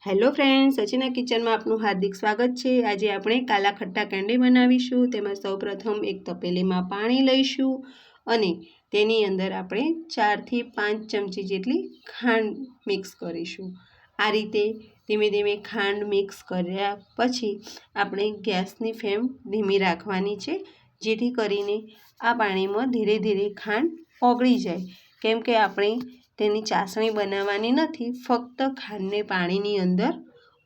Hello friends, સચિના કિચનમાં આપનું હાર્દિક સ્વાગત છે। આજે આપણે કાલા ખટ્ટા કેન્ડી બનાવીશું। તેમાં સૌપ્રથમ એક તપેલીમાં પાણી લઈશું અને તેની અંદર આપણે 4 થી 5 ચમચી જેટલી ખાંડ મિક્સ કરીશું। આ રીતે ધીમે ધીમે ખાંડ મિક્સ કર્યા પછી આપણે ગેસની ફ્લેમ ધીમી રાખવાની છે, જેથી કરીને આ પાણીમાં ધીરે ધીરે ખાંડ ઓગળી જાય, કેમ કે આપણે તેની ચાસણી બનાવવાની નથી, ફક્ત ખાંડને પાણીની અંદર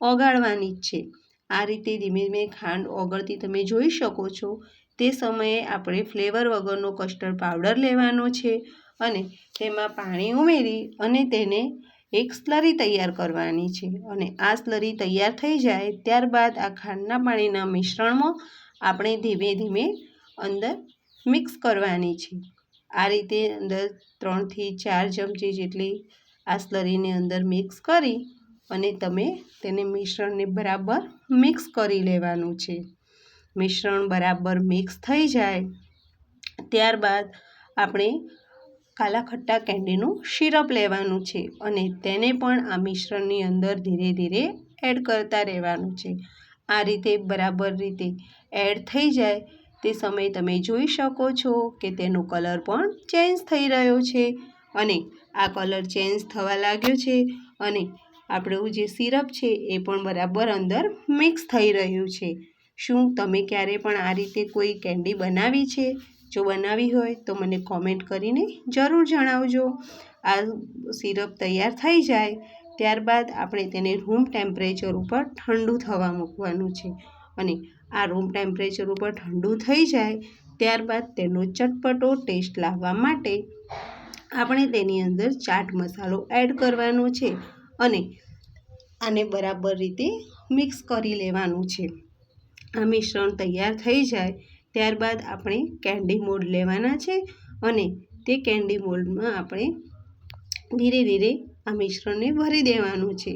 ઓગાળવાની જ છે। આ રીતે ધીમે ધીમે ખાંડ ઓગળતી તમે જોઈ શકો છો। તે સમયે આપણે ફ્લેવર વગરનો કસ્ટર્ડ પાવડર લેવાનો છે અને તેમાં પાણી ઉમેરી અને તેને એક સ્લરી તૈયાર કરવાની છે અને આ સ્લરી તૈયાર થઈ જાય ત્યારબાદ આ ખાંડના પાણીના મિશ્રણમાં આપણે ધીમે ધીમે અંદર મિક્સ કરવાની છે। આ રીતે અંદર 3 થી 4 ચમચી જેટલી આ સ્લરીને અંદર મિક્સ કરી અને તમે તેને મિશ્રણને બરાબર મિક્સ કરી લેવાનું છે। મિશ્રણ બરાબર મિક્સ થઈ જાય ત્યારબાદ આપણે કાલા ખટ્ટા કેન્ડીનું સિરપ લેવાનું છે અને તેને પણ આ મિશ્રણની અંદર ધીરે ધીરે એડ કરતા રહેવાનું છે। આ રીતે બરાબર રીતે એડ થઈ જાય તે સમયે તમે જોઈ શકો છો કે તેનો કલર પણ ચેન્જ થઈ રહ્યો છે અને આ કલર ચેન્જ થવા લાગ્યો છે અને આપણું જે સિરપ છે એ પણ બરાબર અંદર મિક્સ થઈ રહ્યું છે। શું તમે ક્યારે પણ આ રીતે કોઈ કેન્ડી બનાવી છે? જો બનાવી હોય તો મને કોમેન્ટ કરીને જરૂર જણાવજો। આ સિરપ તૈયાર થઈ જાય ત્યારબાદ આપણે તેને રૂમ ટેમ્પરેચર ઉપર ઠંડુ થવા મૂકવાનું છે અને આ રૂમ ટેમ્પરેચર ઉપર ઠંડુ થઈ જાય ત્યારબાદ તેનો ચટપટો ટેસ્ટ લાવવા માટે આપણે તેની અંદર ચાટ મસાલો એડ કરવાનો છે અને આને બરાબર રીતે મિક્સ કરી લેવાનું છે। આ મિશ્રણ તૈયાર થઈ જાય ત્યારબાદ આપણે કેન્ડી મોલ્ડ લેવાના છે અને તે કેન્ડી મોલ્ડમાં આપણે ધીરે ધીરે આ મિશ્રણને ભરી દેવાનું છે।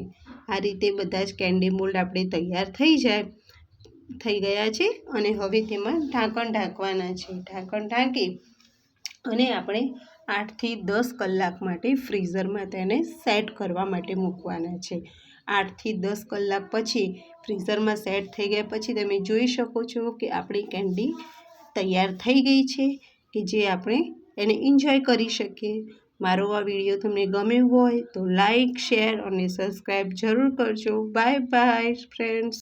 આ રીતે બધા જ કેન્ડી મોલ્ડ આપણે તૈયાર થઈ ગયા છે અને હવે તેમાં ઢાંકણ ઢાંકવાના છે। ઢાંકણ ઢાંકી અને આપણે 8 થી 10 કલાક માટે ફ્રીઝરમાં તેને સેટ કરવા માટે મૂકવાના છે। 8 થી 10 કલાક પછી ફ્રીઝરમાં સેટ થઈ ગયા પછી તમે જોઈ શકો છો કે આપણી કેન્ડી તૈયાર થઈ ગઈ છે કે જે આપણે એને એન્જોય કરી શકીએ। મારો આ વિડીયો તમને ગમ્યો હોય તો લાઈક, શેર અને સબસ્ક્રાઈબ જરૂર કરજો। Bye bye friends.